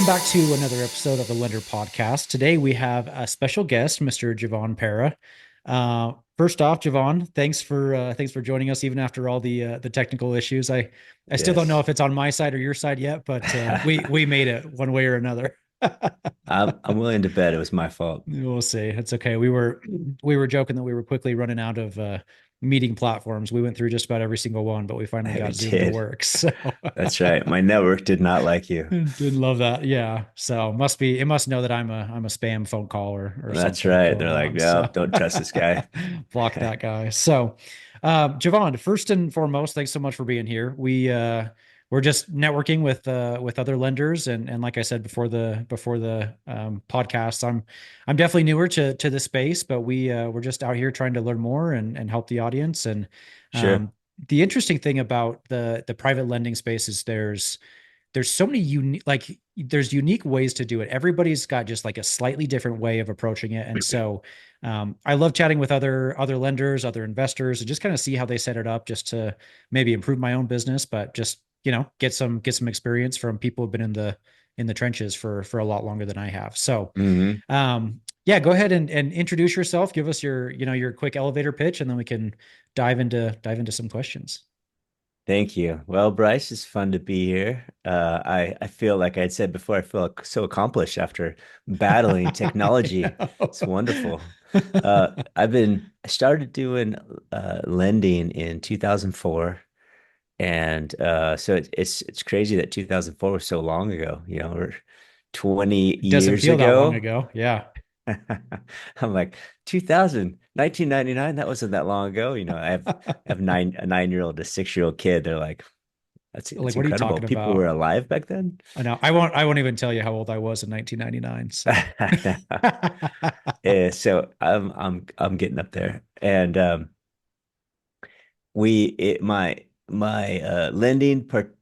Welcome back to another episode of the Lender Podcast. Today we have a special guest, Mr. Jevon Perra. First off, Jevon, thanks for joining us even after all the technical issues. I still don't know Yes. if it's on my side or your side yet, but we made it one way or another. I'm willing to bet it was my fault. We'll see. It's okay. We were joking that we were quickly running out of meeting platforms. We went through just about every single one, but we finally We got Zoom to did. work. So That's right. My network did not like you. didn't love that. Yeah. So it must know that I'm a spam phone call or That's something right. going They're like, on. no, So don't trust this guy. block that guy. So Javon, first and foremost, thanks so much for being here. We're just networking with other lenders and like I said before the podcast, I'm definitely newer to the space, but we're just out here trying to learn more and help the audience. And Sure. um the interesting thing about the private lending space is there's so many unique there's unique ways to do it. Everybody's got just like a slightly different way of approaching it. And so I love chatting with other lenders, other investors, and just kind of see how they set it up just to maybe improve my own business, but just, get some experience from people who've been in the trenches for a lot longer than I have. So Hmm. yeah, go ahead and introduce yourself, give us your quick elevator pitch, and then we can dive into some questions. Thank you. Well, Bryce, it's fun to be here. I feel like I had said before, I feel so accomplished after battling I technology. It's know. wonderful. I started doing lending in 2004. And so it's crazy that 2004 was so long ago, or 20 It doesn't years feel that long ago. ago. Yeah. I'm like 2000, 1999. That wasn't that long ago. I have a 9-year-old, a 6-year-old kid. They're like, that's Like, what are you incredible. talking People were about? alive back then. I know. I won't even tell you how old I was in 1999. So Yeah, so I'm getting up there. And we it my lending part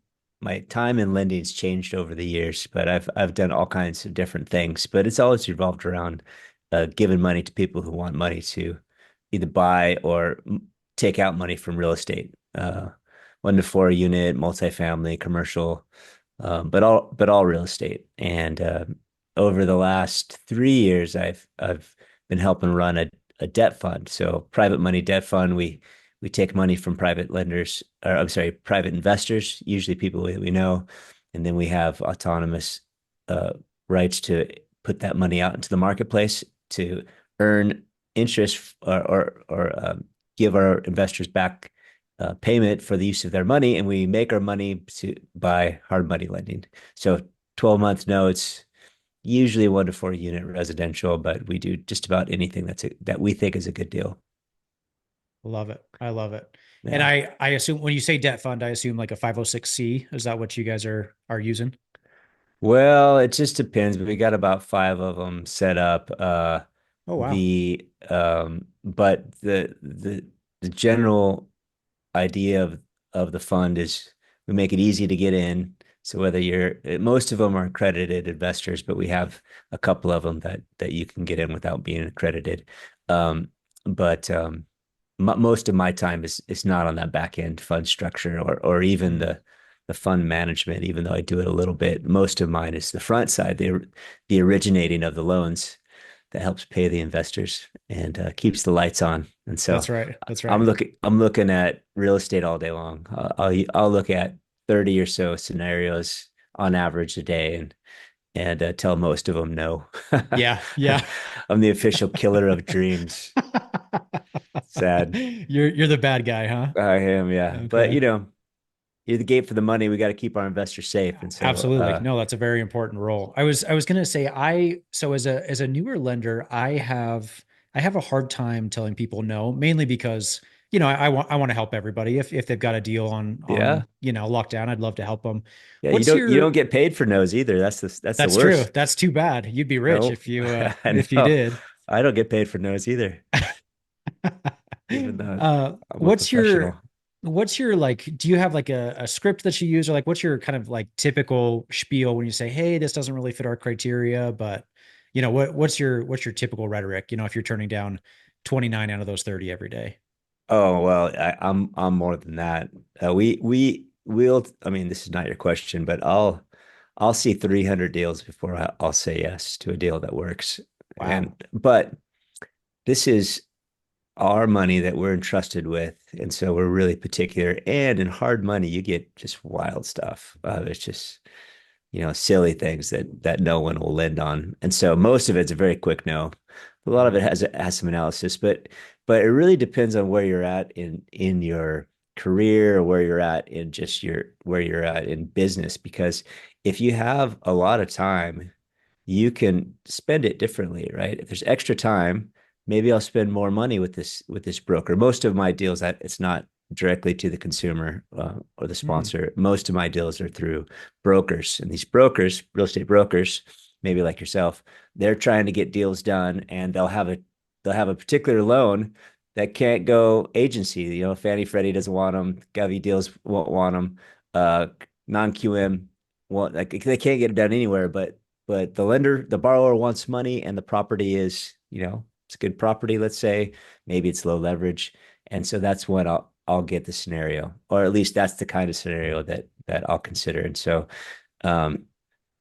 my time in lending's changed over the years, but I've done all kinds of different things, but it's always revolved around giving money to people who want money to either buy or take out money from real estate, 1 to 4 unit, multifamily, commercial, but all real estate. And over the last 3 years, I've been helping run a debt fund, so private money debt fund. We take money from private lenders, or I'm sorry, private investors, usually people we know, and then we have autonomous uh, rights to put that money out into the marketplace to earn interest or give our investors back payment for the use of their money, and we make our money by hard money lending. So 12-month notes, usually 1 to 4 unit residential, but we do just about anything that we think is a good deal. love it. I love it. And Yeah. I assume when you say debt fund, I assume like a 506c. Is that what you guys are using? Well, it just depends. We got about five of them set up. Oh wow. But the general idea of the fund is we make it easy to get in. So whether most of them are accredited investors, but we have a couple of them that you can get in without being accredited. But most of my time is not on that back end fund structure or even Mm, the fund management, even though I do it a little bit. Most of mine is the front side, the originating of the loans that helps pay the investors and keeps the lights on. And so that's right. That's I'm right. looking at real estate all day long. I'll look at 30 or so scenarios on average a day and tell most of them no. Yeah. Yeah. I'm the official killer of dreams. Sad. You're the bad guy, huh? I am, yeah. But Okay. you're the gate for the money. We got to keep our investors safe. And so, Absolutely. No, that's a very important role. I was gonna say so as a newer lender, I have a hard time telling people no, mainly because I want to help everybody. If they've got a deal on yeah, lockdown, I'd love to help them. yeah. You What's don't your get paid for no's either. That's the That's true. worst. That's too bad. You'd be rich No, if you I if you know. did. I don't get paid for no's either, even though I'm a What's your professional. like, do you have like a script that you use, or like what's your kind of like typical spiel when you say, hey, this doesn't really fit our criteria, but what's your typical rhetoric, if you're turning down 29 out of those 30 every day? Oh well, I'm more than that. We'll. I mean, this is not your question, but I'll I'll see 300 deals before I'll say yes to a deal that works. Wow. But this is our money that we're entrusted with. And so we're really particular. And in hard money, you get just wild stuff. It's just, silly things that no one will lend on. And so most of it's a very quick no. A lot of it Mm, has some analysis, but it really depends on where you're at in your career, or where you're at in just your where you're at in business. Because if you have a lot of time, you can spend it differently, right? If there's extra time, maybe I'll spend more money with this broker. Most of my deals, that it's not directly to the consumer or the mm, sponsor. Most of my deals are through brokers, and these brokers, real estate brokers, maybe like yourself, they're trying to get deals done, and they'll have a particular loan that can't go agency. Fannie Freddie doesn't want them. Govy deals won't want them. Uh, Non QM, well, like they can't get it done anywhere, but the borrower wants money, and the property is, it's a good property, let's say. Maybe it's low leverage. And so that's when I'll get the scenario, or at least that's the kind of scenario that I'll consider. And so um,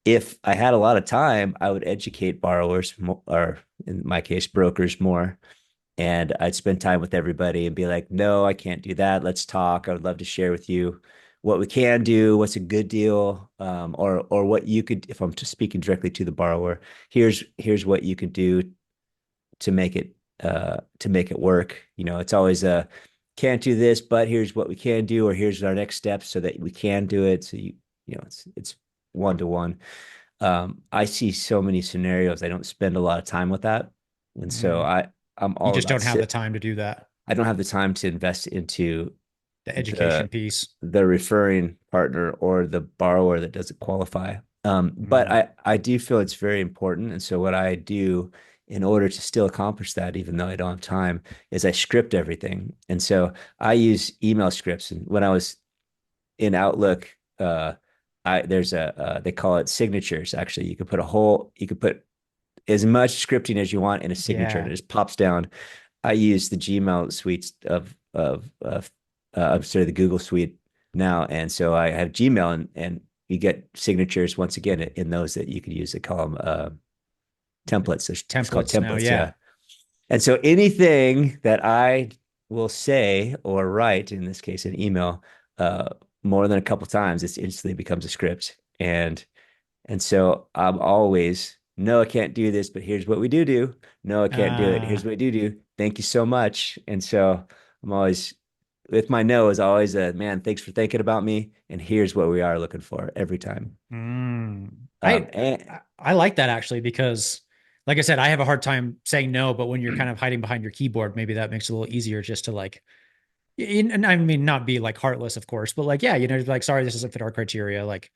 if I had a lot of time, I would educate borrowers or in my case, brokers more. And I'd spend time with everybody and be like, no, I can't do that. Let's talk. I would love to share with you what we can do, what's a good deal, or what you could, if I'm just speaking directly to the borrower, here's what you could do to make it work. It's always a can't do this, but here's what we can do, or here's our next steps so that we can do it. So it's one to one. I see so many scenarios. I don't spend a lot of time with that, and so mm. I'm You all just about don't have the sit. time to do that. I don't have the time to invest into The education the piece. the referring partner or the borrower that doesn't qualify. But Mm, I do feel it's very important, and so what I do in order to still accomplish that, even though I don't have time, is I script everything. And so I use email scripts. And when I was in Outlook, I there's a they call it signatures. Actually, you could put as much scripting as you want in a signature, and yeah. it just pops down. I use the Gmail suites of I'm sorry, the Google suite now, and so I have Gmail, and you get signatures once again in those that you can use. They call them templates. It's called Templates now. templates, Yeah. yeah. And so anything that I will say or write, in this case, an email, uh, more than a couple times, it instantly becomes a script. And so I'm always, no, I can't do this, but here's what we do do. No, I can't do it. Uh, Here's what we do do. Thank you so much. And so I'm always, with my no is always a man, thanks for thinking about me. And here's what we are looking for every time. mm. Um, and I like that actually because, like I said, I have a hard time saying no, but when you're kind of hiding behind your keyboard, maybe that makes it a little easier just to like, and I mean, not be like heartless, of course, but like, yeah, like, sorry, this doesn't fit our criteria, like,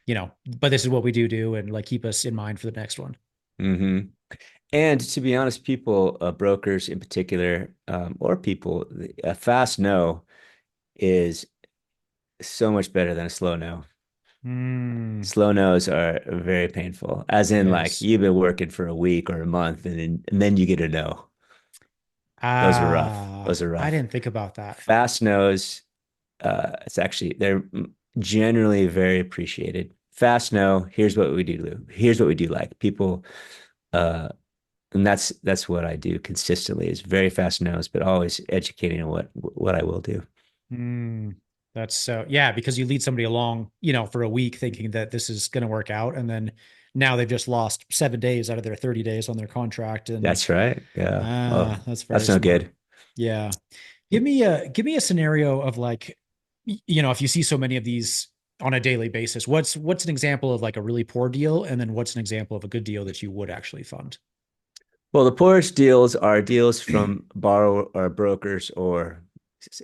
but this is what we do, and like keep us in mind for the next one. mhm. And to be honest, people, brokers in particular, or people, a fast no is so much better than a slow no. Mm, Slow no's are very painful, as in like yes. you've been working for a week or a month, and then you get a no. Those are rough. Those are I rough. didn't think about that. Fast no's, it's actually they're generally very appreciated. Fast no, here's what we do, Lou. Here's what we do like. People, uh, and that's what I do consistently is very fast no's, but always educating on what I will do. Mm, that's so, yeah, because you lead somebody along, for a week thinking that this is going to work out. And then now they've just lost 7 days out of their 30 days on their contract. And That's right. Yeah. Oh, that's very that's no smart. good. Yeah. Give me a scenario of like, if you see so many of these on a daily basis, what's an example of like a really poor deal? And then what's an example of a good deal that you would actually fund? Well, the poorest deals are deals from borrower or brokers, or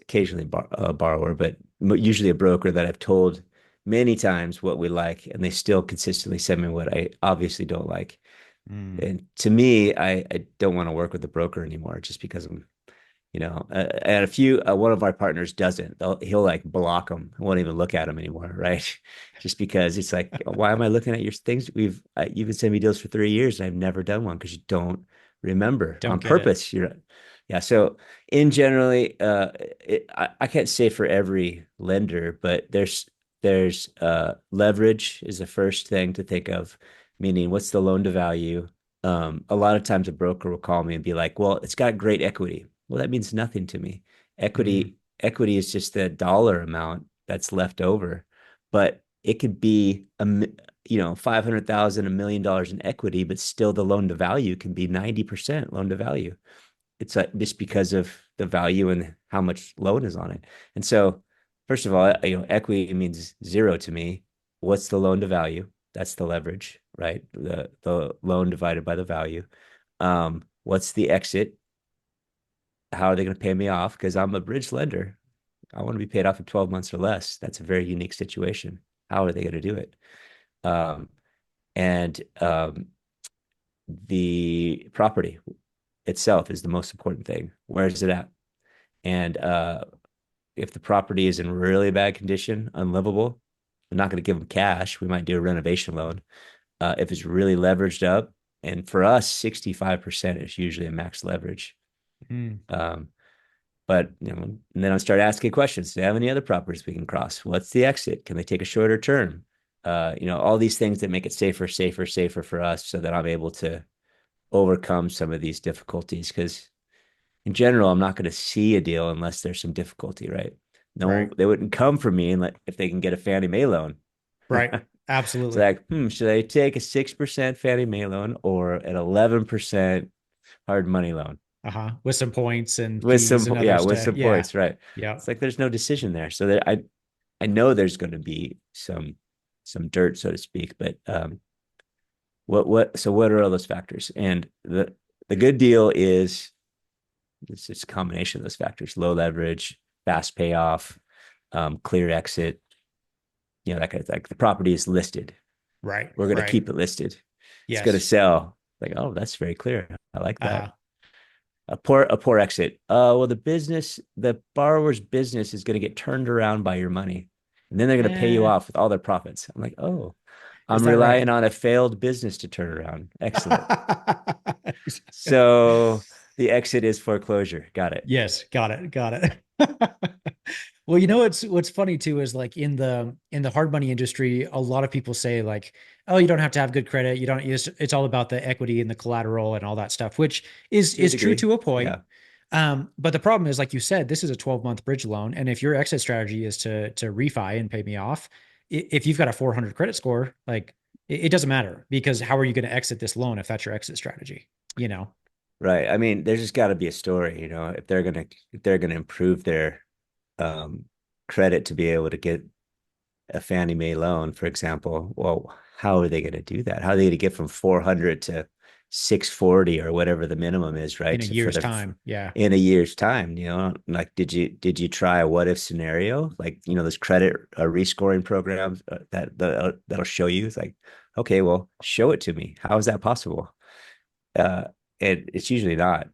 occasionally borrower, but usually a broker that I've told many times what we like, and they still consistently send me what I obviously don't like. Mm, And to me, I don't want to work with the broker anymore just because I'm, and one of our partners doesn't. He'll like block them. I won't even look at them anymore, right? Just because it's like, why am I looking at your things? You've been sending me deals for 3 years, and I've never done one because you don't remember on don't get it. purpose. Yeah. So in generally, I can't say for every lender, but There's leverage is the first thing to think of, meaning what's the loan to value. A lot of times a broker will call me and be like, "Well, it's got great equity." Well, that means nothing to me. Mm, Equity is just the dollar amount that's left over, but it could be 500,000, $1 million in equity, but still the loan to value can be 90% loan to value. It's just because of the value and how much loan is on it. And so, first of all, equity means zero to me. What's the loan to value? That's the leverage, right? The loan divided by the value. What's the exit? How are they going to pay me off? Because I'm a bridge lender. I want to be paid off in 12 months or less. That's a very unique situation. How are they going to do it? Um, and the property itself is the most important thing. Where is it at? And if the property is in really bad condition, unlivable, I'm not going to give them cash. We might do a renovation loan. If it's really leveraged up, and for us, 65% is usually a max leverage. mm, Um, but and then I start asking questions. Do they have any other properties we can cross? What's the exit? Can they take a shorter term? All these things that make it safer for us, so that I'm able to overcome some of these difficulties. Because in general, I'm not going to see a deal unless there's some difficulty, right? No, right. they wouldn't come for me and if they can get a Fannie Mae loan. Right. It's Absolutely. like, should I take a 6% Fannie Mae loan or an 11% hard money loan Uh-huh. With some points and fees and other with stuff. some Yeah. points, right? Yeah. It's like there's no decision there. So I know there's going to be some dirt, so to speak. But so what are all those factors? And the good deal is it's just a combination of those factors: low leverage, fast payoff, clear exit. That kind of like the property is listed. Right. We're going to Right. keep it listed. It's going to Yes. sell. Like, oh, that's very clear. I like that. Uh-huh. A poor exit. Well, the borrower's business is going to get turned around by your money, and then they're going to pay you Eh, off with all their profits. I'm like, oh, is I'm that right? relying on a failed business to turn around. Excellent. So the exit is foreclosure. Got it. Yes, got it. Got it. Well, what's funny too is like in the hard money industry, a lot of people say like, oh, you don't have to have good credit. You don't, it's all about the equity and the collateral and all that stuff, which is To a is true degree. to a point. Yeah. But the problem is, like you said, this is a 12-month bridge loan. And if your exit strategy is to refi and pay me off, if you've got a 400 credit score, like it doesn't matter because how are you going to exit this loan if that's your exit strategy? You know? Right. I mean, there's just got to be a story, if they're gonna improve their um, credit to be able to get a Fannie Mae loan, for example. Well, how are they going to do that? How are they going to get from 400 to 640 or whatever the minimum is, In right? a For year's the time. Yeah. in a year's time, like did you try a what if scenario? Like, those credit rescoring programs that'll show you. It's like, okay, well, show it to me. How is that possible? Uh, and it's usually not.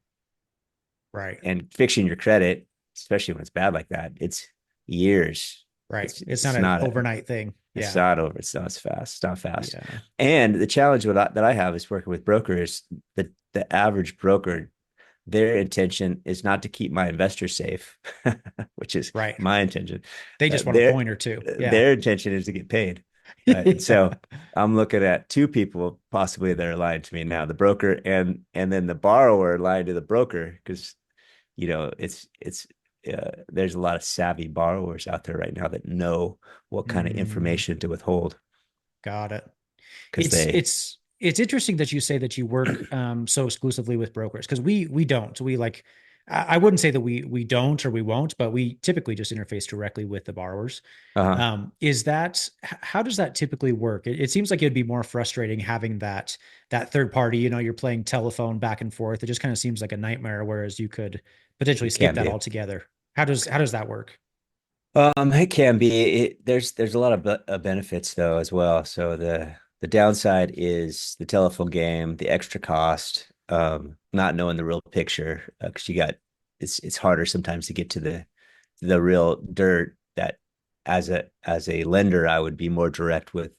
Right. And fixing your credit, especially when it's bad like that, it's years. Right. It's It's not it's an not a overnight thing. it's Yeah. not over. It's not as fast. It's not fast. Yeah. And the challenge that I have is working with brokers. The average broker, their intention is not to keep my investors safe, which is Right. my intention. They Uh, just want a their point or two. Yeah. their intention is to get paid, right? And Yeah. so I'm looking at two people possibly that are lying to me now: the broker and then the borrower lying to the broker, because it's there's a lot of savvy borrowers out there right now that know what kind of Mm, information to withhold got it. because It's they it's it's interesting that you say that you work so exclusively with brokers because we don't. We like I wouldn't say that we don't or we won't, but we typically just interface directly with the borrowers. uh-huh. Is that how does that typically work? It seems like it'd be more frustrating having that third party. You're playing telephone back and forth. It just kind of seems like a nightmare. Whereas you could potentially It skip can that be. altogether. How does that work? It can be. There's a lot of benefits though as well. So the downside is the telephone game, the extra cost, not knowing the real picture, because it's harder sometimes to get to the real dirt. That as a lender, I would be more direct with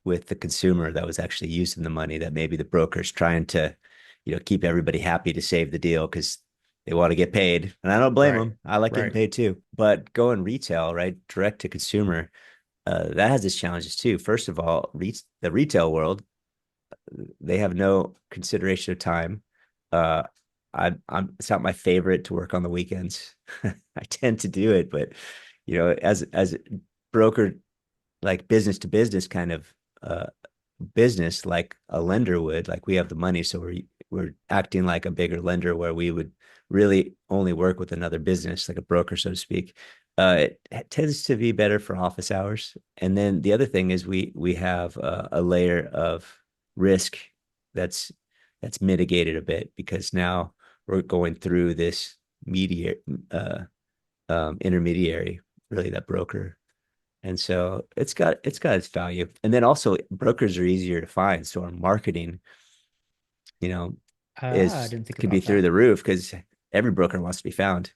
the consumer that was actually using the money. That maybe the broker's trying to, keep everybody happy to save the deal because they want to get paid, and I don't blame Right. them. I like getting Right. paid too. But going retail, right, direct to consumer, that has its challenges too. First of all, the retail world, they have no consideration of time. Uh, it's not my favorite to work on the weekends. I tend to do it, but as broker, like business to business kind of uh business, like a lender would, like we have the money, so we're acting like a bigger lender where we would really only work with another business, like a broker, so to speak. It tends to be better for office hours. And then the other thing is we have a layer of risk that's that's mitigated a bit because now we're going through this media intermediary, really that broker. And so it's got its value. And then also brokers are easier to find. So our marketing, you know, I is didn't think could be about through that. the roof because every broker wants to be found.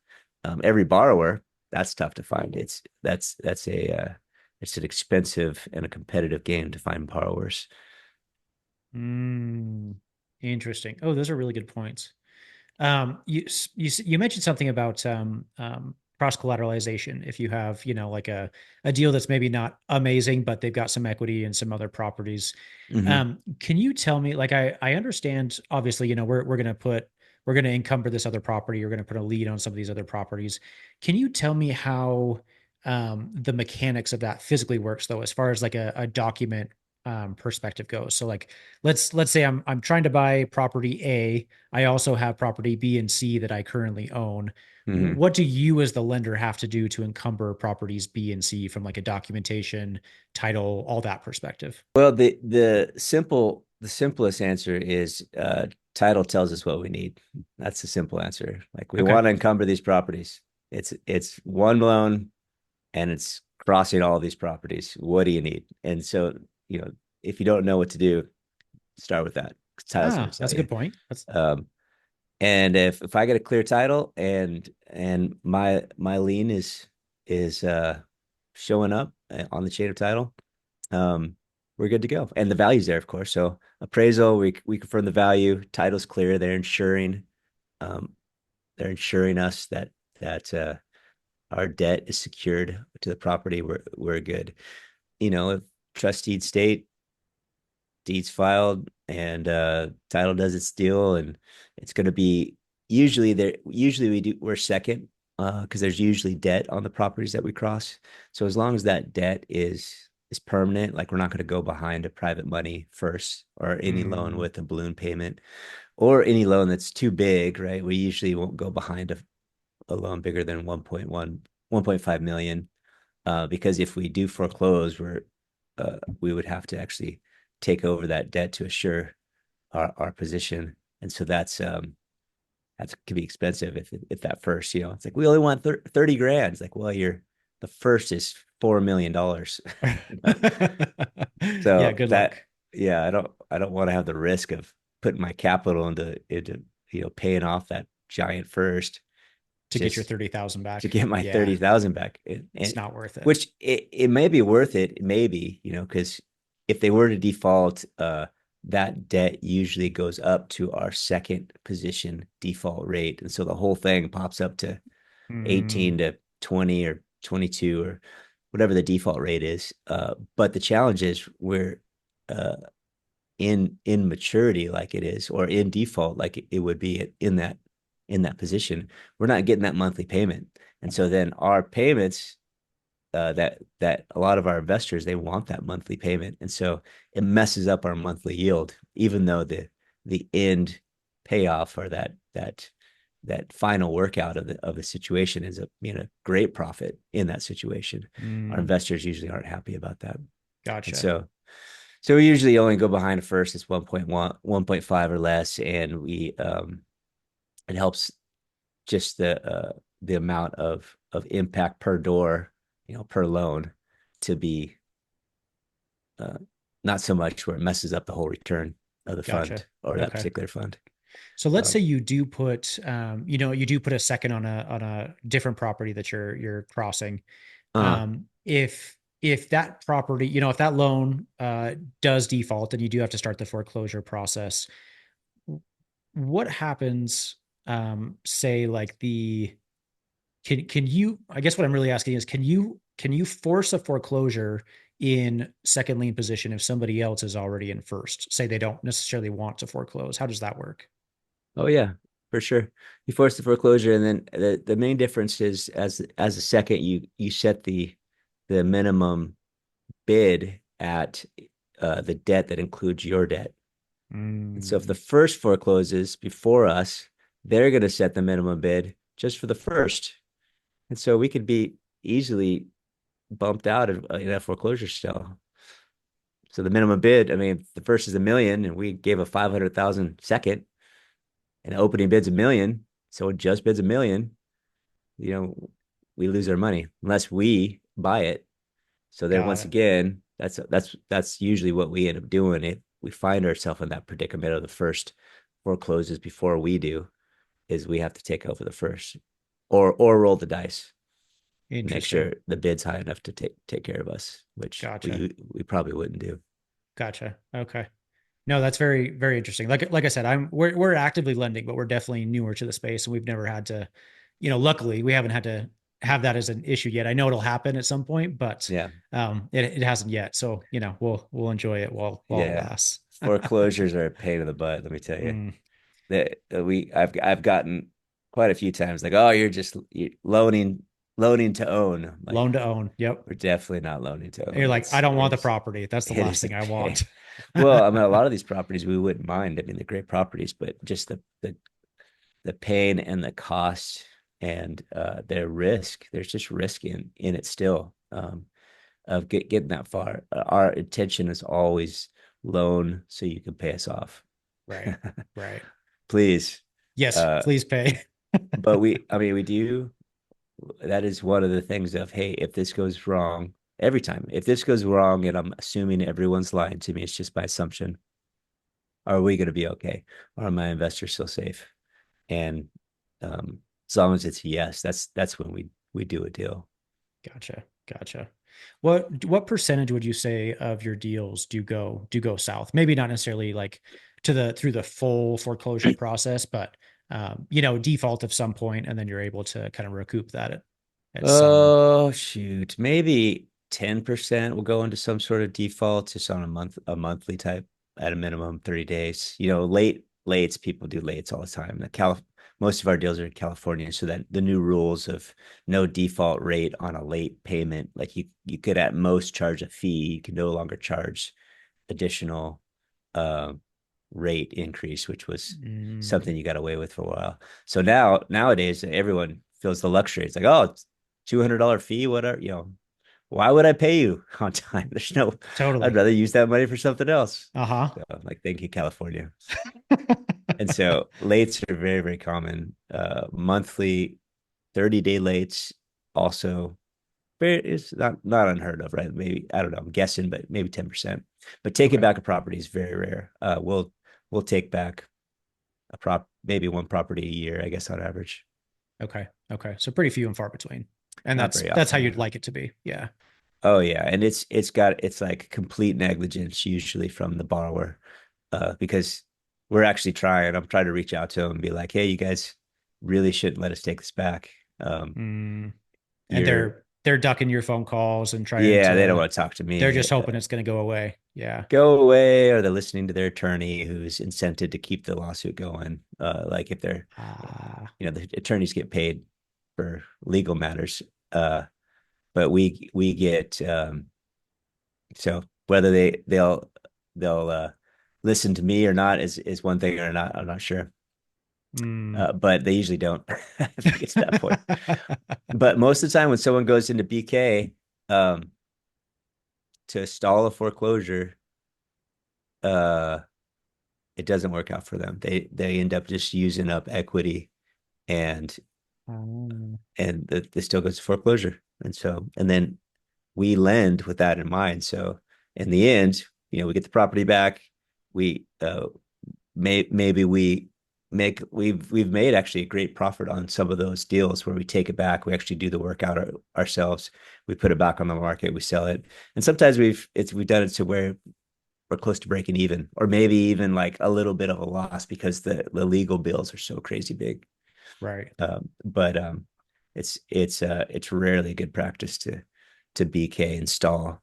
Every borrower, that's tough to find. It's an expensive and a competitive game to find borrowers. Mm, interesting. Oh, those are really good points. You mentioned something about cross collateralization. If you have, like a deal that's maybe not amazing, but they've got some equity and some other properties. Hmm. Can you tell me, like, I understand, obviously, we're gonna encumber this other property. We're gonna put a lien on some of these other properties. Can you tell me how the mechanics of that physically works, though, as far as like a document perspective goes? So, like, let's say I'm trying to buy property A. I also have property B and C that I currently own. Hmm. What do you as the lender have to do to encumber properties B and C from like a documentation, title, all that perspective? Well, the simplest answer is title tells us what we need. That's the simple answer. Like we Okay. want to encumber these properties. It's one loan and it's crossing all these properties. What do you need? And so, you know, if you don't know what to do, start with that. Title's going Ah, to tell that's a you. good point. That's Um, and if I get a clear title and my lien is showing up on the chain of title, um, we're good to go. And the value's there, of course. So appraisal, we confirm the value. Title's clear. Um, they're insuring us that our debt is secured to the property. We're good. If trust deed state, deeds filed, and title does its deal, and it's going to be usually there. Usually we're second because there's usually debt on the properties that we cross. So as long as that debt is permanent, like we're not going to go behind a private money first or any loan mm, with a balloon payment or any loan that's too big, right? We usually won't go behind a loan bigger than 1.5 million, because if we do foreclose, we would have to actually take over that debt to assure our position, and so that could be expensive if that first, it's like we only want 30 grand. It's like, well, the first is $4 million. you know? yeah, So good luck yeah, I don't want to have the risk of putting my capital into paying off that giant first to get your just 30,000 to back. get my Yeah, 30,000 back. it's not worth it. Which it may be worth it, maybe, because if they were to default, that debt usually goes up to our second position default rate. And so the whole thing pops up to Mm, 18 to 20 or 22 or whatever the default rate is. But the challenge is we're uh, in maturity like it is, or in default like it would be in that position. We're not getting that monthly payment. And so then our payments, that a lot of our investors, they want that monthly payment, and so it messes up our monthly yield, even though the end payoff or that final workout of the situation is a great profit in that situation. Our mm, investors usually aren't happy about that, and gotcha. so we usually only go behind a first. It's 1.1, 1.5 or less, and we it helps just the amount of impact per door, per loan, to be uh, not so much where it messes up the whole return of the Gotcha. fund or that Okay. particular fund. So let's say Um, you do put, you do put a second on a different property that you're crossing. uh, If that property, if that loan does default and you do have to start the foreclosure process, what happens? Say like the can you? I guess what I'm really asking is, can you force a foreclosure in second lien position if somebody else is already in first? Say they don't necessarily want to foreclose. How does that work? Oh yeah, for sure. You force the foreclosure, and then the main difference is as a second, you set the minimum bid at the debt that includes your debt. And so if the Mm, first forecloses before us, they're going to set the minimum bid just for the first. And so we could be easily bumped out of in that foreclosure still. So the minimum bid, I mean, the first is 1 million, and we gave a 500,000 second, and the opening bid's 1 million. So it just bids 1 million. You know, we lose our money unless we buy it. So then got once it. again, that's usually what we end up doing. If we find ourselves in that predicament of the first forecloses before we do, is we have to take over the first, or roll the dice, make Interesting. sure the bid's high enough to take care of us, which Gotcha. we probably wouldn't do. Gotcha. Okay. No, that's very, very interesting. Like I said, we're actively lending, but we're definitely newer to the space and we've never had to, luckily we haven't had to have that as an issue yet. I know it'll happen at some point, but Yeah, it hasn't yet. So, we'll enjoy it while it yeah. lasts. Foreclosures are a pain in the butt. Let me tell you Mm, that I've gotten quite a few times like, oh, you're loaning to own. I'm like, loan to own. Yep. we're definitely not loaning to And you're own. like, I don't want the property. That's the It last is a thing I pain. want. Well, I mean, a lot of these properties we wouldn't mind. I mean, they're great properties, but just the pain and the cost and their risk. There's just risk in it still, of getting that far. Our intention is always loan so you can pay us off. Right. Right. Please. Yes, Uh, please pay. but I mean, we do. That is one of the things of, hey, if this goes wrong, every time, if this goes wrong, and I'm assuming everyone's lying to me, it's just by assumption. Are we going to be okay? Are my investors still safe? And as long as it's yes, that's when we do a deal. Gotcha. Gotcha. What percentage would you say of your deals do go south? Maybe not necessarily like to the through the full foreclosure process, but default of some point, and then you're able to kind of recoup that at some. Oh shoot, maybe 10% will go into some sort of default, just on a monthly type at a minimum 30 days. Lates, people do lates all the time. Most of our deals are in California, so that the new rules of no default rate on a late payment, like you could at most charge a fee, you can no longer charge additional uh, rate increase, which was Mm, something you got away with for a while. So nowadays everyone feels the luxury. It's like, oh, it's $200 fee, whatever. Why would I pay you on time? There's no. I'd totally. rather use that money for something else. Uh-huh. So, like, thank you, California. And so lates are very, very common. Monthly 30-day lates also it's not unheard of, right? Maybe, I don't know, I'm guessing, but maybe 10%. But taking Okay. back a property is very rare. We'll take back maybe one property a year, I guess, on average. Okay. Okay. So pretty few and far between. And Not that's very that's how often. you'd like it to be. Yeah. Oh yeah, and it's like complete negligence usually from the borrower, because we're actually trying. I'm trying to reach out to them and be like, hey, you guys really shouldn't let us take this back. Mm. And You're they're ducking your phone calls and trying Yeah, they don't to want to talk to they're me. just hoping it's going to go away. Yeah. Go away, or they're listening to their attorney who's incented to keep the lawsuit going. Like if they're, Ah, the attorneys get paid for legal matters, but we get, so whether they'll listen to me or not is one thing, or not. I'm not sure, mm. but they usually don't. If it gets to that point. But most of the time, when someone goes into BK, to stall a foreclosure, uh, it doesn't work out for them. They end up just using up equity, and Um, this still goes to foreclosure. And then we lend with that in mind. So in the end, we get the property back. We maybe we've made actually a great profit on some of those deals where we take it back. We actually do the work out ourselves. We put it back on the market. We sell it, and sometimes we've done it to where we're close to breaking even, or maybe even like a little bit of a loss because the legal bills are so crazy big. right. But it's rarely good practice to BK install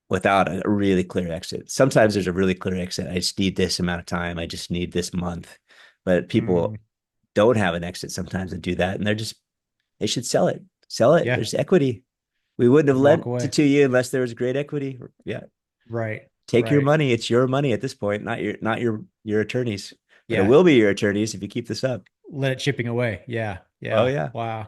without a really clear exit. Sometimes there's a really clear exit. I just need this amount of time. I just need this month. But Mm, people don't have an exit sometimes and do that. And they should sell it. Sell it. yeah. There's equity. We wouldn't have Walk lent it away. to you unless there was great equity. Yeah. Right. Take your Right. money. It's your money at this point, not your attorneys. But it Yeah. will be your attorneys if you keep this up. Let it chipping away. Yeah. Oh Yeah. yeah. Wow.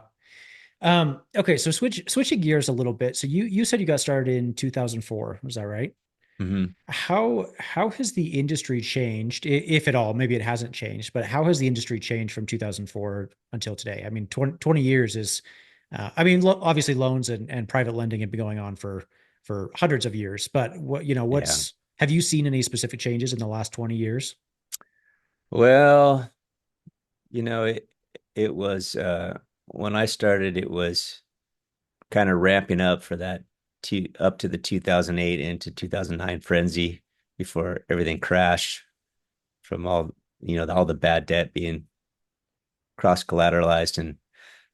Okay, so switching gears a little bit. So you said you got started in 2004, was that right? Mm-hmm. How has the industry changed, if at all? Maybe it hasn't changed, but how has the industry changed from 2004 until today? I mean, 20 years is, I mean, obviously loans and private lending have been going on for hundreds of years, but Yeah. have you seen any specific changes in the last 20 years? Well, it was when I started, it was kind of ramping up for that up to the 2008 into 2009 frenzy before everything crashed from all the bad debt being cross collateralized and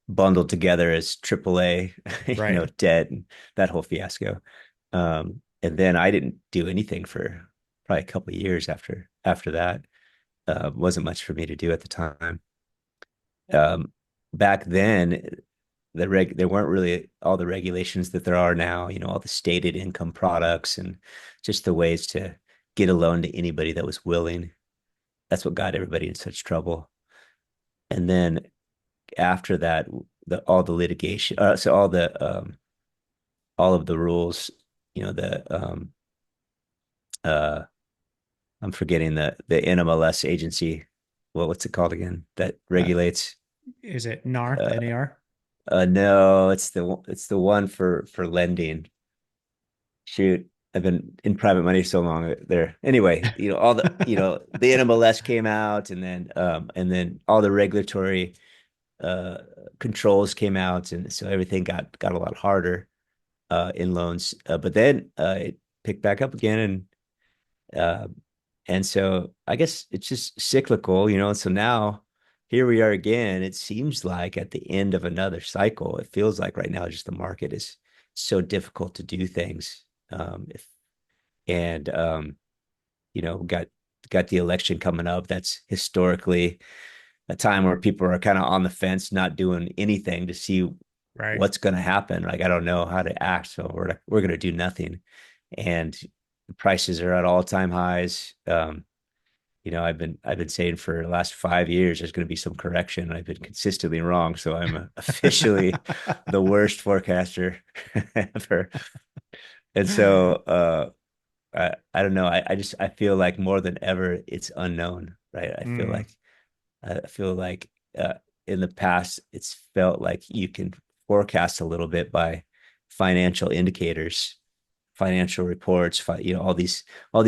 bundled together as AAA, Right. debt and that whole fiasco. And then I didn't do anything for probably a couple of years after that. Wasn't much for me to do at the time. Um, Back then, there weren't really all the regulations that there are now. All the stated income products and just the ways to get a loan to anybody that was willing. That's what got everybody in such trouble. And then after that, all the litigation, so all of the rules, the uh, I'm forgetting the NMLS agency. What's it called again? That Uh, regulates. is it NAR, Uh, the NAR? no, it's the one for lending. Shoot, I've been in private money so long there. Anyway, all the NMLS came out, and then all the regulatory uh controls came out, and so everything got a lot harder in loans. But then it picked back up again, uh, and so I guess it's just cyclical. So now here we are again. It seems like at the end of another cycle. It feels like right now just the market is so difficult to do things. If and got the election coming up. That's historically a time where people are kind of on the fence, not doing anything to see Right. what's going to happen. Like I don't know how to act, so we're going to do nothing. And the prices are at all time highs. I've been saying for the last 5 years there's going to be some correction. I've been consistently wrong, so I'm officially the worst forecaster ever. And so I don't know. I feel like more than ever it's unknown, right? Mm, I feel like in the past it's felt like you can forecast a little bit by financial indicators, financial reports, all these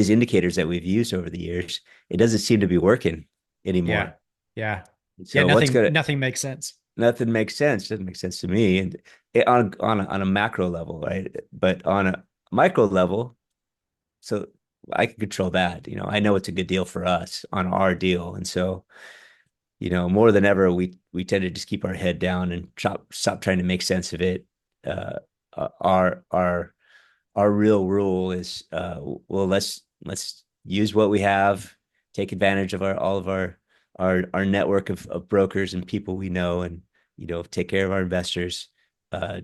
indicators that we've used over the years. It doesn't seem to be working yeah. anymore. Yeah. Yeah. So Nothing, nothing makes sense. nothing makes sense. Doesn't make sense to me. And on a macro level, right? But on a micro level, so I can control that. I know it's a good deal for us on our deal. And so, more than ever, we tend to just keep our head down and stop trying to make sense of it. Uh, our real rule is, well, let's use what we have, take advantage of all of our network of brokers and people we know, and take care of our investors,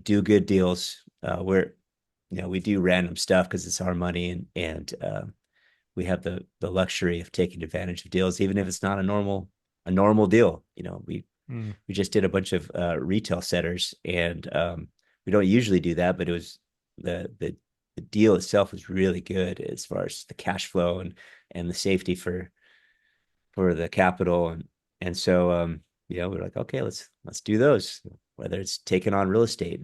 do good deals. We do random stuff because it's our money, and we have the luxury of taking advantage of deals, even if it's not a normal deal. Mm, We just did a bunch of retail setters, and we don't usually do that, but it was the deal itself was really good as far as the cash flow and the safety for the capital, and so we're like, okay, let's do those, whether it's taking on real estate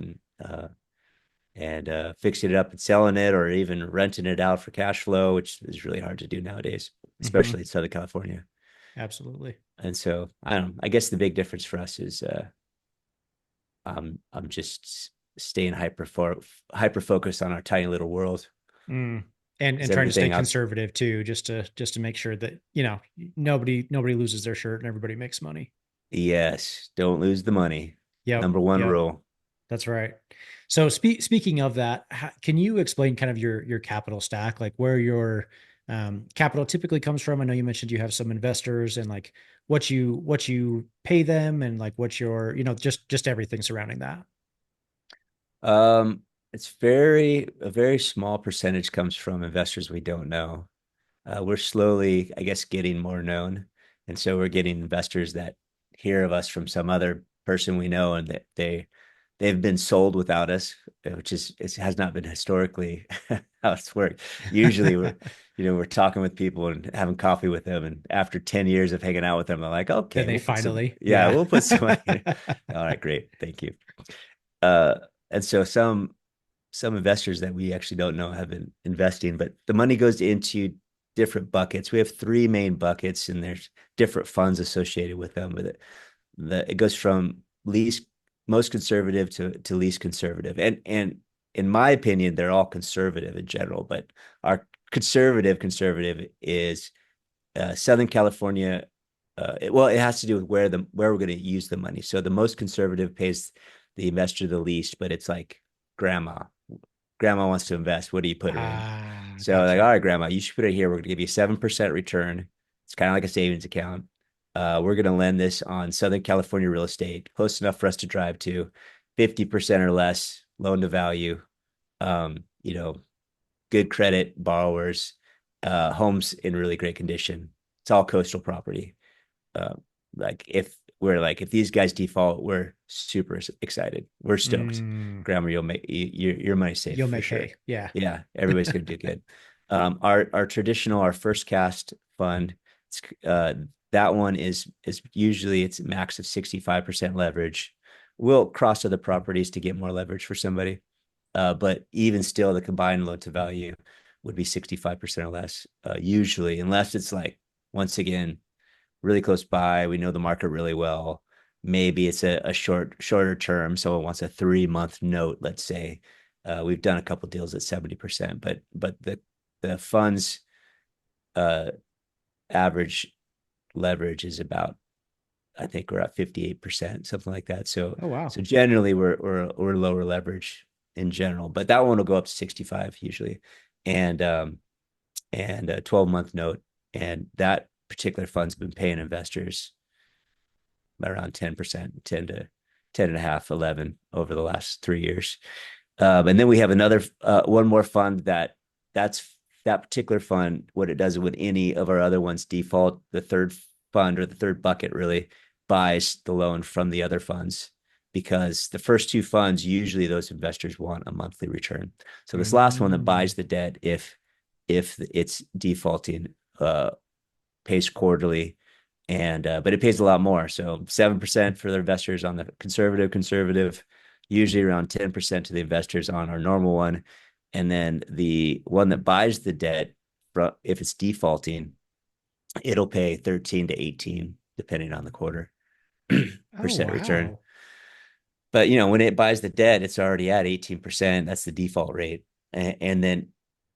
and fixing it up and selling it, or even renting it out for cash flow, which is really hard to do nowadays, hmm. especially in Southern California. Absolutely. And so I don't know. I guess the big difference for us is I'm just staying hyper focused on our tiny little world. Mm. Because And trying to stay everything out, conservative too, just to make sure that, nobody loses their shirt and everybody makes money. yes, don't lose the money. Yep. Number one Yep. rule. That's right. So speaking of that, can you explain kind of your capital stack, like where your capital typically comes from? I know you mentioned you have some investors and like what you pay them and like what your, just everything surrounding that. Um, it's a very small percentage comes from investors we don't know. We're slowly, I guess, getting more known. And so we're getting investors that hear of us from some other person we know and that they've been sold without us, which is it has not been historically how it's worked. Usually we're talking with people and having coffee with them. And after 10 years of hanging out with them, they're like, Then okay, they finally, yeah, yeah. we'll put some money in. All right, great. Thank you. Uh, and so some investors that we actually don't know have been investing, but the money goes into different buckets. We have three main buckets, and there's different funds associated with them. But it goes from least most conservative to least conservative, and in my opinion, they're all conservative in general. But our conservative is Southern California. Well, it has to do with where we're going to use the money. So the most conservative pays the investor the least, but it's like grandma. Grandma wants to invest. What do you put her in? Ah, So like, all gotcha. right, grandma, you should put it here. We're going to give you 7% return. It's kind of like a savings account. We're going to lend this on Southern California real estate, close enough for us to drive to, 50% or less loan to value. You know, good credit borrowers, homes in really great condition. It's all coastal property. Uh, if these guys default, we're super excited. We're stoked. Mm, Grandma, you'll make your money's safe you'll for make sure. hay. Yeah. Yeah, everybody's gonna do good. Our traditional, our first cast fund, it's, that one is usually it's a max of 65% leverage. We'll cross other properties to get more leverage for somebody. But even still, the combined loan to value would be 65% or less, usually, unless it's like, once again, really close by. We know the market really well. Maybe it's a shorter term. Someone wants a 3 month note, let's say. We've done a couple deals at 70%, but the funds uh, average leverage is about, I think we're at 58%, something like that. So Oh, wow. so generally we're lower leverage in general, but that one will go up to 65 usually. And a 12-month note. And that particular fund's been paying investors around 10%, 10 to 10 and a half, 11 over the last 3 years. And then we have one more fund that's that particular fund. What it does with any of our other ones default, the third fund or the third bucket really buys the loan from the other funds because the first two funds, usually those investors want a monthly return. So this last one that Mm. buys the debt, if it's defaulting, pays quarterly, and but it pays a lot more. So 7% for the investors on the conservative, usually around 10% to the investors on our normal one, and then the one that buys the debt, if it's defaulting, it'll pay 13 to 18 depending on the quarter Oh, percent return. wow. But when it buys the debt, it's already at 18%. That's the default rate. And then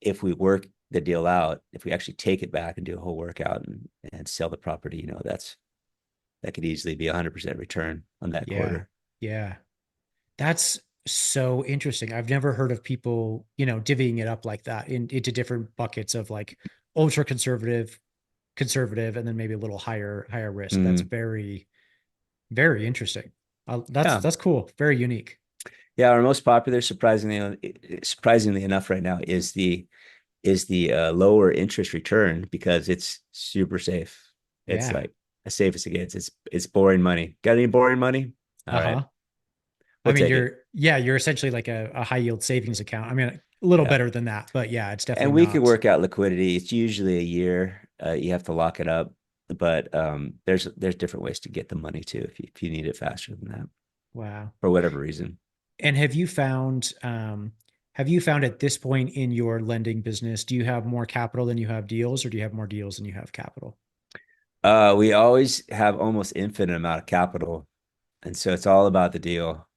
if we work the deal out, if we actually take it back and do a whole workout and sell the property, that could easily be 100% return on that Yeah. quarter. Yeah. That's so interesting. I've never heard of people, divvying it up like that into different buckets of like ultra conservative, conservative, and then maybe a little higher risk. That's Mm, very, very interesting. That's yeah. that's cool. Very unique. Yeah. Our most popular, surprisingly enough right now is the lower interest return because it's super safe. It's Yeah. like as safe as it gets. It's boring money. Got any boring money? All right. Uh-huh. I We'll mean, take it. you're essentially like a high yield savings account. I mean, a little Yeah. better than that, but yeah, it's And definitely we could not. work out liquidity. It's usually a year. You have to lock it up, but there's different ways to get the money too if you need it faster than that Wow. for whatever reason. And have you found at this point in your lending business, do you have more capital than you have deals, or do you have more deals than you have capital? We always have almost infinite amount of capital, and so it's all about the deal.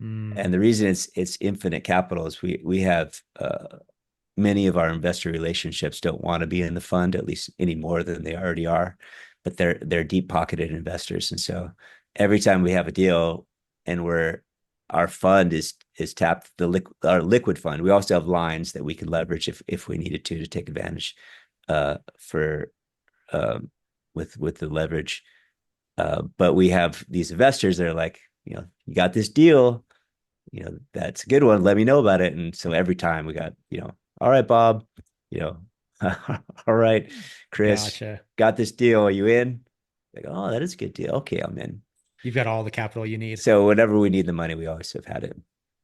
Mm, And the reason it's infinite capital is we have many of our investor relationships don't want to be in the fund at least any more than they already are, but they're deep pocketed investors, and so every time we have a deal and we're our fund is tapped our liquid fund. We also have lines that we could leverage if we needed to take advantage for um, with the leverage. But we have these investors that are like, you got this deal, that's a good one. Let me know about it. And so every time we got, all right, Bob, you know, all right, Chris, Gotcha. got this deal. Are you in? Like, oh, that is a good deal. Okay, I'm in. You've got all the capital you need. So whenever we need the money, we always have had it.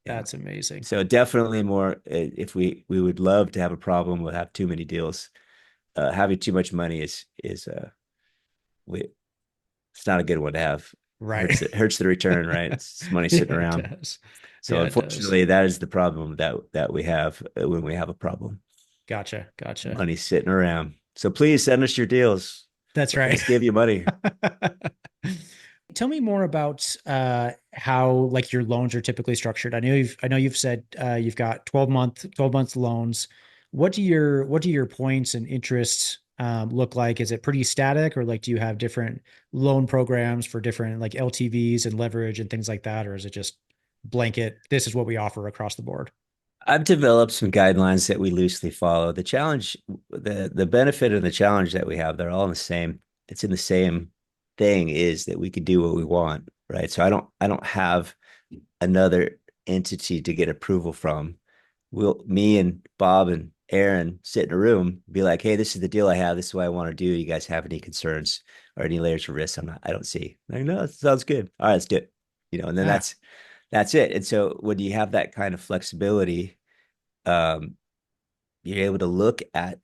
Yeah. That's amazing. So definitely more. If we would love to have a problem with have too many deals. Having too much money is we it's not a good one to have. Right. Hurts the return, right? It's money Yeah, sitting it around. does. So Yeah, it does. unfortunately, that is the problem that we have when we have a problem. Gotcha. Gotcha. Money sitting around. So please send us your deals. That's Let right. us give you money. Tell me more about how like your loans are typically structured. I know you've said you've got 12 month loans. What do your points and interests look like? Is it pretty static, or like do you have different loan programs for different like LTVs and leverage and things like that, or is it just blanket? This is what we offer across the board. I've developed some guidelines that we loosely follow. The benefit and the challenge that we have, they're all in the same. It's in the same thing is that we could do what we want, right? So I don't have another entity to get approval from. Me and Bob and Aaron sit in a room, be like, hey, this is the deal I have. This is what I want to do. You guys have any concerns or any layers of risk? I don't see. Like, no, that sounds good. All right, let's do it. And then Ah, that's it. And so when you have that kind of flexibility, um, you're able to look at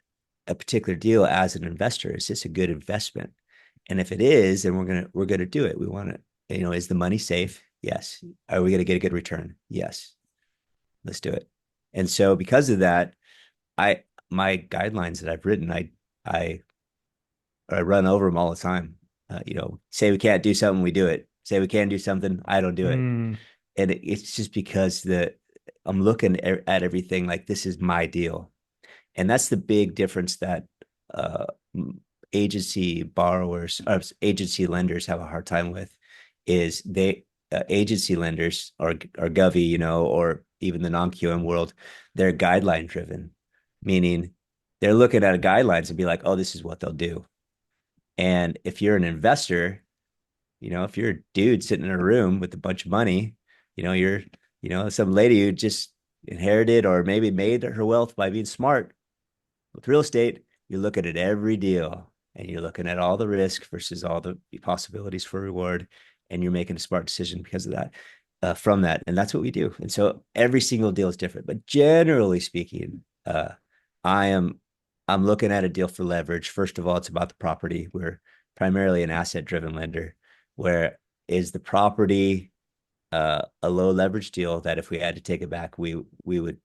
a particular deal as an investor. Is this a good investment? And if it is, then we're gonna do it. We want to, is the money safe? Yes. Are we gonna get a good return? Yes. Let's do it. And so because of that, I my guidelines that I've written, I I run over them all the time. Say we can't do something, we do it. Say we can do something, I don't do it. mm, And it's just because I'm looking at everything like this is my deal. And that's the big difference that uh, agency borrowers or agency lenders have a hard time with is they agency lenders or govy, or even the non-QM world, they're guideline driven, meaning they're looking at guidelines and be like, oh, this is what they'll do. And if you're an investor, if you're a dude sitting in a room with a bunch of money, you're, some lady who just inherited or maybe made her wealth by being smart. With real estate, you look at it every deal and you're looking at all the risk versus all the possibilities for reward. And you're making a smart decision because of that, from that. And that's what we do. And so every single deal is different. But generally speaking, I am I'm looking at a deal for leverage. First of all, it's about the property. We're primarily an asset driven lender, where is the property a low leverage deal that if we had to take it back, we would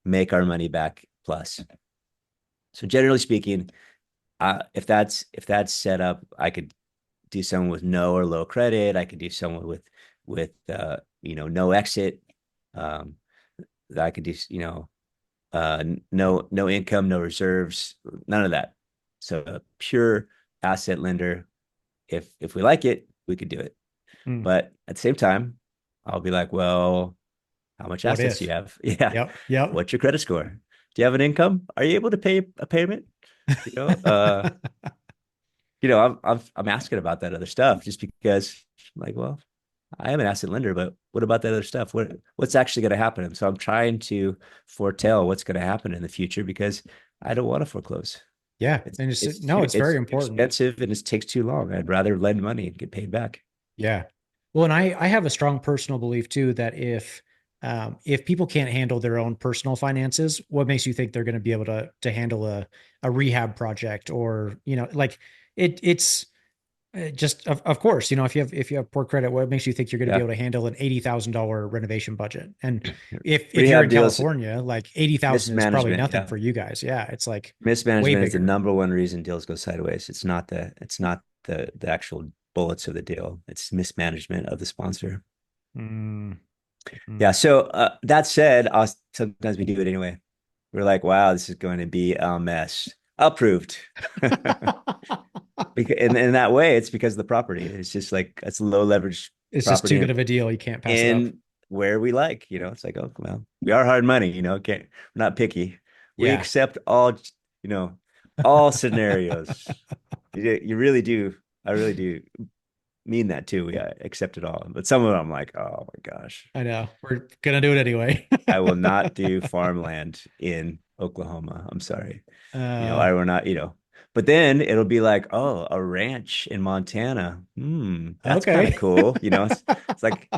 make our money back plus. So generally speaking, if that's set up, I could do someone with no or low credit. I could do someone with no exit. Um, I could do no income, no reserves, none of that. So a pure asset lender. If we like it, we could do it. mm. But at the same time, I'll be like, well, how much What assets do if? you have? Yeah. Yep. Yep. What's your credit score? Do you have an income? Are you able to pay a payment? You know, uh, I'm asking about that other stuff just because I'm like, well, I am an asset lender, but what about that other stuff? What's actually going to happen? And so I'm trying to foretell what's going to happen in the future because I don't want to foreclose. Yeah. It's And it's no, too it's very it's important. expensive and it takes too long. I'd rather lend money and get paid back. Yeah. Well, and I have a strong personal belief too that if people can't handle their own personal finances, what makes you think they're going to be able to handle a rehab project, or like it's just of course, if you have poor credit, what makes you think you're going to be Yeah, able to handle an $80,000 renovation budget? And if you're rehab in deals, California, like 80,000 is probably mismanagement. nothing Yeah, for you guys. Yeah, it's like way mismanagement is the bigger. number one reason deals go sideways. It's not the actual bullets of the deal. It's mismanagement of the sponsor. Mm, Yeah. mm. So that said, sometimes we do it anyway. We're like, wow, this is going to be a mess. Approved. Because in that way, it's because of the property. It's just like it's a low leverage It's just too property good of a deal. You can't pass it up. in where we like, it's like, oh, well, we are hard money, can't, we're not picky. We Yeah. accept all, you know, all scenarios. You really do. I really do mean that too. We accept it all. But some of them I'm like, oh my gosh, I know. We're gonna do it anyway. I will not do farmland in Oklahoma. I'm sorry. uh I will not, but then it'll be like, oh, a ranch in Montana. That's kind of okay. cool. It's like,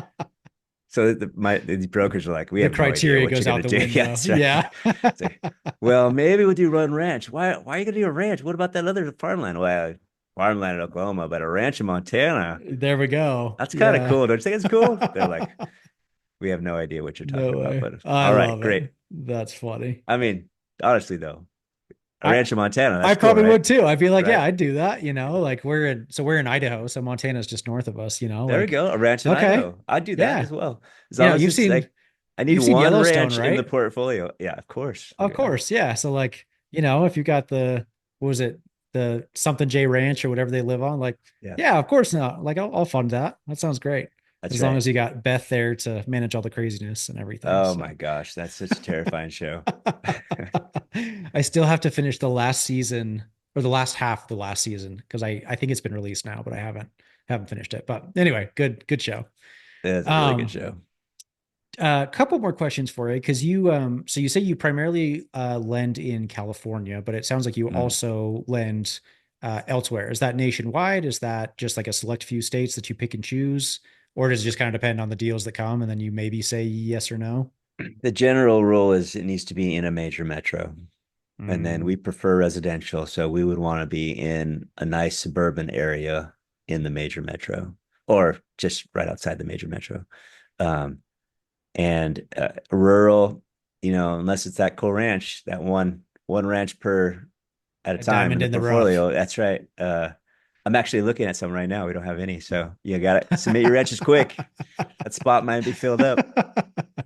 so these brokers are like, we The have no idea criteria what you're goes out gonna the do. Yeah, window. that's right. Yeah. So, well, maybe we'll do run ranch. Why are you gonna do a ranch? What about that other farmland? Well, farmland in Oklahoma, but a ranch in Montana. There we go. That's kind of Yeah. cool. Don't you think it's cool? They're like, we have no idea what you're talking No about. way. But I all right, love it. great. That's funny. I mean, honestly though, a I ranch in Montana, I that's cool, probably right? would too. I'd be like, yeah, Right? I'd do that, like we're in Idaho, so Montana's just north of us, There we like go. A ranch in okay. Idaho. I'd do that Yeah. as well. As long as You've it's seen like I need you've seen one Yellowstone, ranch in the right? portfolio. Yeah, of course. Of Yeah. course. Yeah. So like, if you got the what was it, the something J Ranch or whatever they live on, like, Yeah. yeah, of course not. Like I'll fund that. That sounds great. That's As long right. as you got Beth there to manage all the craziness and everything. Oh my So gosh, that's such a terrifying show. I still have to finish the last season or the last half of the last season because I think it's been released now, but I haven't finished it. But anyway, good show. That's a really good Um, show. a couple more questions for you because so you say you primarily lend in California, but it sounds like you Mm. also lend elsewhere. Is that nationwide? Is that just like a select few states that you pick and choose, or does it just kind of depend on the deals that come and then you maybe say yes or no? The general rule is it needs to be in a major metro. And then Mm, we prefer residential. So we would want to be in a nice suburban area in the major metro or just right outside the major metro. Um, and rural, unless it's that cool ranch, that one ranch per at a a time in diamond the in the rough. portfolio. That's right. I'm actually looking at some right now. We don't have any, so you got to submit your ranches quick. That spot might be filled up.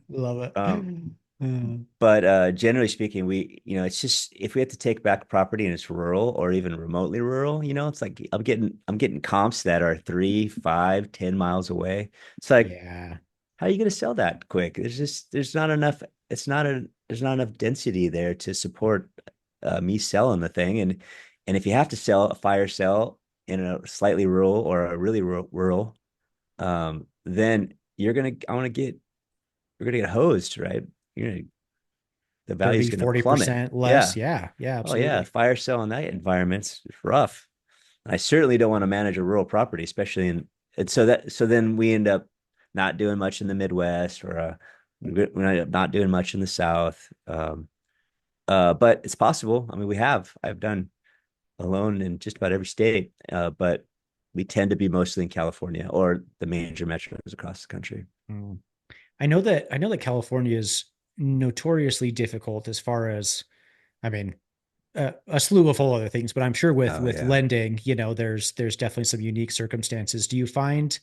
Love it. Um, but generally speaking, it's just if we have to take back property and it's rural or even remotely rural, it's like I'm getting comps that are 3, 5, 10 miles away. It's like, Yeah, how are you going to sell that quick? There's not enough. There's not enough density there to support me selling the thing. And if you have to sell a fire sale in a slightly rural or a really rural, then you're gonna get hosed, right? You're gonna the value is 30, gonna plummet. 40% Yeah. less. Yeah, yeah, Oh yeah, absolutely. fire sale in that environment's rough. I certainly don't want to manage a rural property, especially in and so then we end up not doing much in the Midwest or we end up not doing much in the South. But it's possible. I mean, I've done a loan in just about every state, but we tend to be mostly in California or the major metros across the country. Mm. I know that California is notoriously difficult as far as, I mean, a slew of whole other things, but I'm sure with Oh with yeah. lending, there's definitely some unique circumstances. Do you find,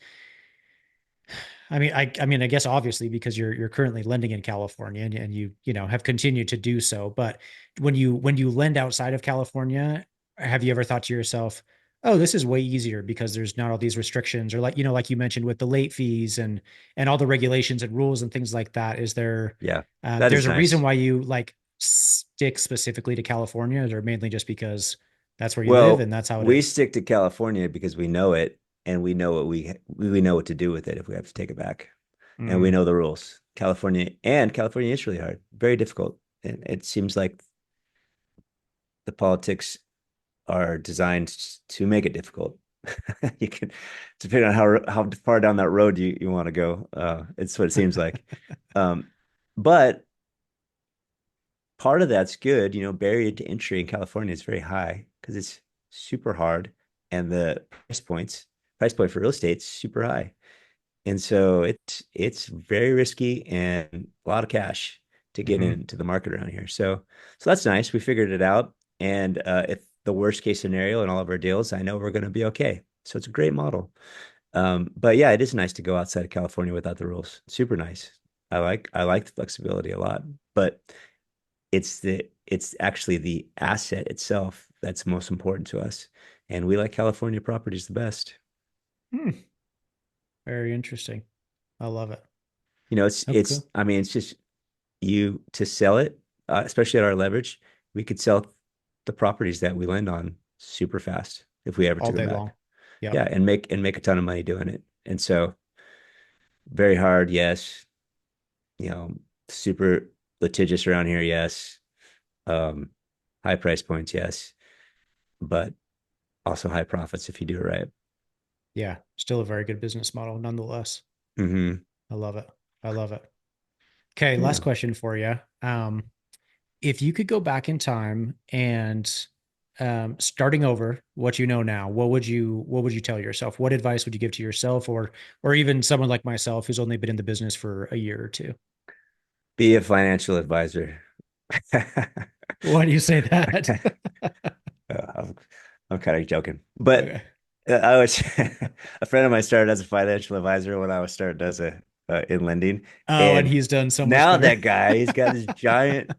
I mean, I guess obviously because you're currently lending in California and you have continued to do so, but when you lend outside of California, have you ever thought to yourself, oh, this is way easier because there's not all these restrictions, or like you mentioned with the late fees and all the regulations and rules and things like that? Is there Yeah. That there's is a reason nice. why you like stick specifically to California, or mainly just because that's where you live Well, and that's how it we is? stick to California because we know it and we know what to do with it if we have to take it back. And we Mm, know the rules. California is really hard, very difficult. And it seems like the politics are designed to make it difficult. You can, depending on how far down that road you want to go. It's what it seems like. But part of that's good. Barrier to entry in California is very high because it's super hard, and the price point for real estate is super high, and so it's very risky and a lot of cash to get mhm. into the market around here. So that's nice. We figured it out, and if the worst case scenario in all of our deals, I know we're going to be okay. So it's a great model. But yeah, it is nice to go outside of California without the rules. Super nice. I like the flexibility a lot, but it's actually the asset itself that's most important to us. And we like California properties the best. Hmm, very interesting. I love it. You know, it's Oh, it's cool. I mean, it's just you to sell it, especially at our leverage, we could sell the properties that we lend on super fast if we ever All took them day back. long. Yep. Yeah, and make a ton of money doing it. And so very hard, yes. You know, super litigious around here, yes. Um, high price points, yes, but also high profits if you do it right. Yeah. Still a very good business model nonetheless. Hmm. I love it. I love it. Okay, last Yeah. question for you. If you could go back in time and starting over what you know now, what would you tell yourself? What advice would you give to yourself or even someone like myself who's only been in the business for a year or two? Be a financial advisor. Why do you say that? I'm, I'm kind of joking, but Okay. I was a friend of mine started as a financial advisor when I was started as a in lending, Oh, and and he's done so much now better. that guy he's got this giant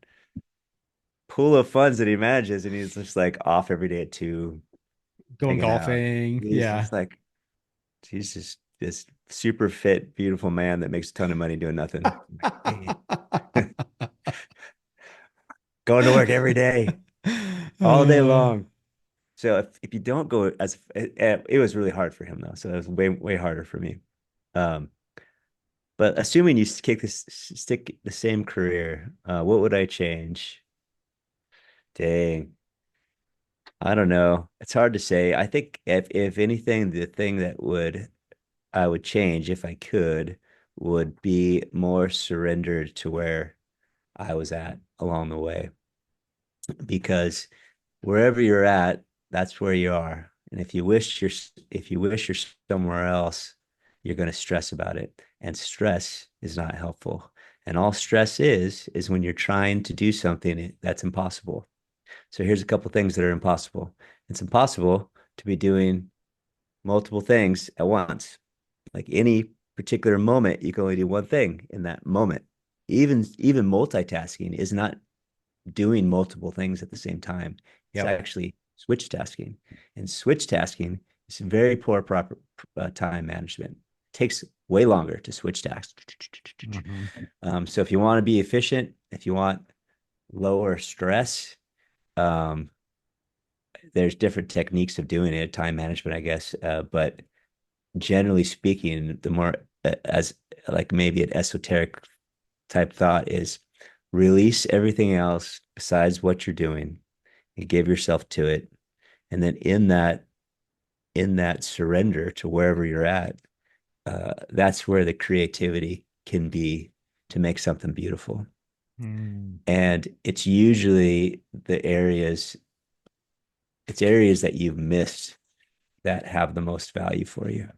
pool of funds that he manages, and he's just like off every day at 2, Going hanging out. golfing. He's Yeah. just like he's just this super fit, beautiful man that makes a ton of money doing nothing. Like, dang it. Going to work every day, all day Uh, long. So if you don't go as it was really hard for him though, so it was way harder for me. Um, but assuming you stick the same career, what would I change? Dang, I don't know. It's hard to say. I think if anything, the thing that would I would change if I could would be more surrendered to where I was at along the way, because wherever you're at, that's where you are. And if you wish you're somewhere else, you're going to stress about it. And stress is not helpful. And all stress is when you're trying to do something that's impossible. So here's a couple things that are impossible. It's impossible to be doing multiple things at once. Like any particular moment, you can only do one thing in that moment. Even multitasking is not doing multiple things at the same time. It's yep. actually switch tasking. And switch tasking is very poor proper time management. It takes way longer to switch task. Mhm. So if you want to be efficient, if you want lower stress, um, there's different techniques of doing it, time management, I guess. But generally speaking, the more as like maybe an esoteric type thought is release everything else besides what you're doing and give yourself to it. And then in that surrender to wherever you're at, that's where the creativity can be to make something beautiful. Mm. And it's areas that you've missed that have the most value for you.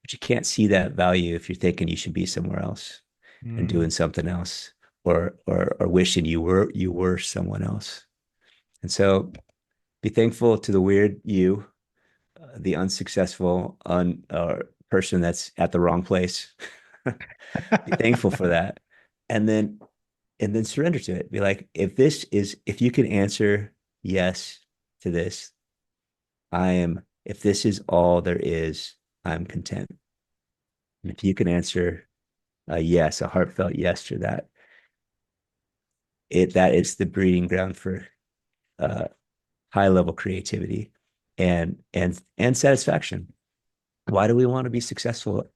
But you can't see that value if you're thinking you should be somewhere else and Mm. doing something else, or wishing you were someone else. And so be thankful to the weird you, the unsuccessful person that's at the wrong place. Be thankful for that, and then surrender to it. Be like, if you can answer yes to this, I am. If this is all there is, I'm content. And if you can answer a yes, a heartfelt yes to that, that is the breeding ground for uh, high level creativity and satisfaction. Why do we want to be successful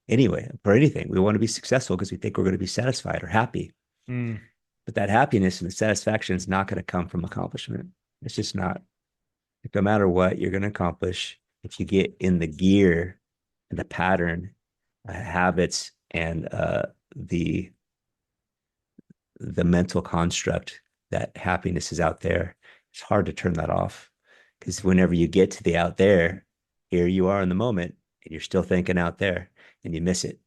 anyway? For anything, we want to be successful because we think we're going to be satisfied or happy. Mm. But that happiness and the satisfaction is not going to come from accomplishment. It's just not. No matter what you're going to accomplish, if you get in the gear and the pattern, habits, and the mental construct that happiness is out there, it's hard to turn that off. Because whenever you get to the out there, here you are in the moment and you're still thinking out there and you miss it.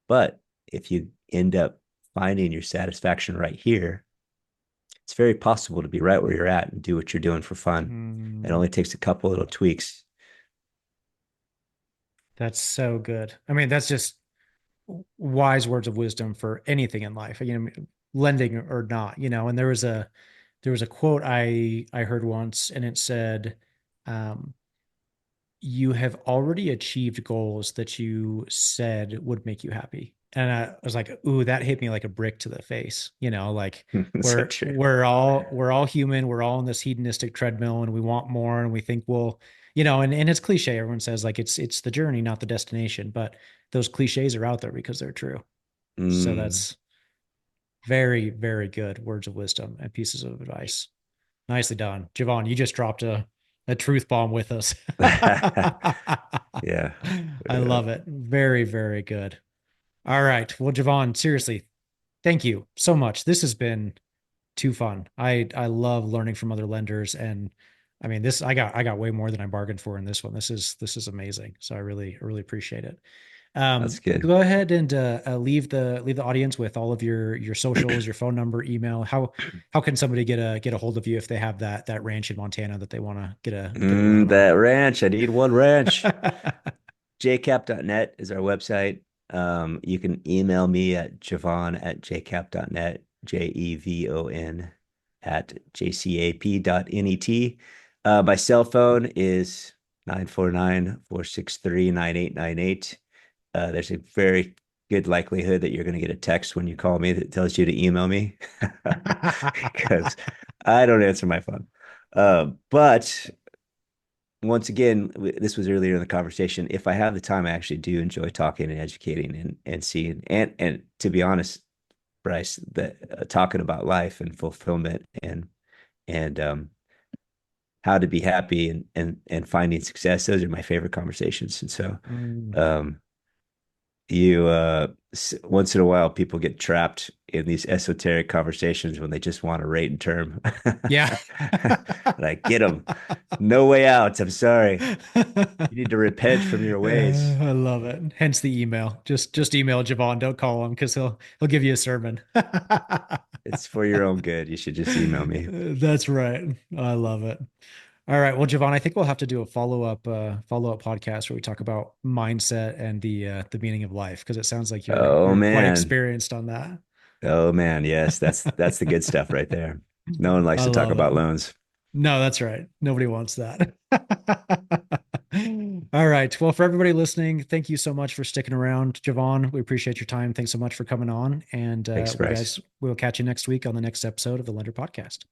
But if you end up finding your satisfaction right here, it's very possible to be right where you're at and do what you're doing for fun. It Mm. only takes a couple little tweaks. That's so good. I mean, that's just wise words of wisdom for anything in life, lending or not, and there was a quote I heard once, and it said, um, you have already achieved goals that you said would make you happy. and I was like, ooh, that hit me like a brick to the face. Like So we're true. we're all we're all human. We're all in this hedonistic treadmill, and we want more, and we think and it's cliche. Everyone says like it's the journey, not the destination. But those cliches are out there because they're true. So Mm. that's very, very good words of wisdom and pieces of advice. Nicely done. Jevon, you just dropped a truth bomb with us. Yeah. I Yeah. love it. Very, very good. All right. Well, Jevon, seriously, thank you so much. This has been too fun. I love learning from other lenders, and I mean this I got way more than I bargained for in this one. This is amazing. So I really appreciate it. That's good. Go ahead and leave the audience with all of your socials, your phone number, email. How can somebody get a hold of you if they have that ranch in Montana that they want to get a loan That on? ranch. I need one ranch. jcap.net is our website. You can email me at Jevon@jcap.net, Jevon at jcap.net. My cell phone is 949-463-9898. There's a very good likelihood that you're going to get a text when you call me that tells you to email me because I don't answer my phone. But once again, this was earlier in the conversation. If I have the time, I actually do enjoy talking and educating and seeing and to be honest, Bryce, that talking about life and fulfillment and how to be happy and finding success. Those are my favorite conversations. And so, Mm. um, you once in a while people get trapped in these esoteric conversations when they just want a rate and term. Yeah. Like, get them, no way out. I'm sorry, you need to repent from your ways. I love it. Hence the email. Just email Javon. Don't call him because he'll give you a sermon. It's for your own good. You should just email me. That's right. I love it. All right. Well, Javon, I think we'll have to do a follow-up podcast where we talk about mindset and the meaning of life because it sounds like you're Oh you're quite man. experienced on that. Oh man, yes, that's the good stuff right there. No one likes I to talk love it. about loans. No, that's right. Nobody wants that. All right. Well, for everybody listening, thank you so much for sticking around, Javon. We appreciate your time. Thanks so much for coming on. And Thanks, Bryce. we'll catch you next week on the next episode of the Lender Podcast.